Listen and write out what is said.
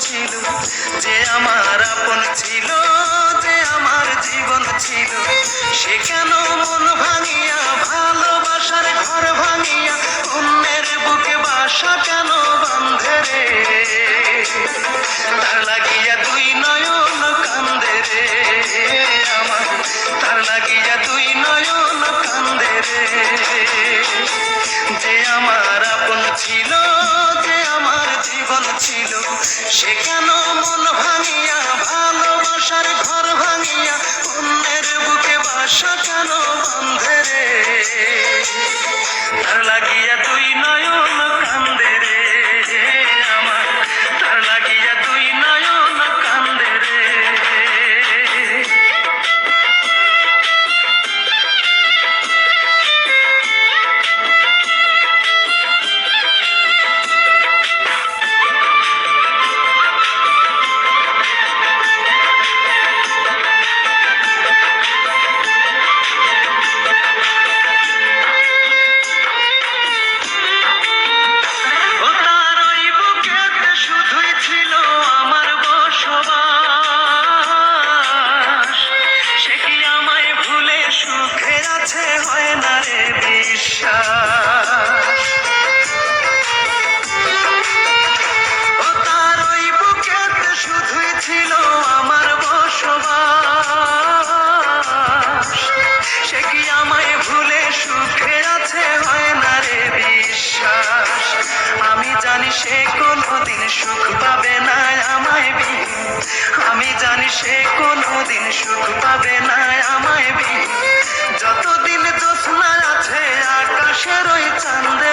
ছিল, যে আমার আপন ছিল, যে আমার জীবন ছিল, সে কেন মন ভাঙিয়া ভালোবাসার ঘর ভাঙিয়া অন্যের বুকে বাসা কেন বাঁধে রে? তার লাগিয়া দুই নয়ন কান্দে রে আমার, তার লাগিয়া দুই নয়ন কান্দে রে। যে আমার আপন ছিল, যে আমার জীবন ছিল, সে কেন মন ভাঙিয়া ভালোবাসার ঘর ভাঙিয়া অন্যের বুকে বাসা কেন বাঁধে রে? তার লাগিয়া দুই নয়ন কান্দে রে আমার, তার লাগিয়া দুই নয়ন কান্দে রে। হয় না রে বিশ্বাস, ও তার ওই বুকেতে শুধুই ছিল আমার বসবাস। সে কি আমায় ভুলে সুখে আছে, হয় না রে বিশ্বাস। আমি জানি সে কোনোদিন সুখ পাবে না আমায় বিন, আমি জানি সে কোনোদিন সুখ পাবে না আমায় বিন। যতদিন জ্যোৎস্না আছে আকাশের ওই চাঁদে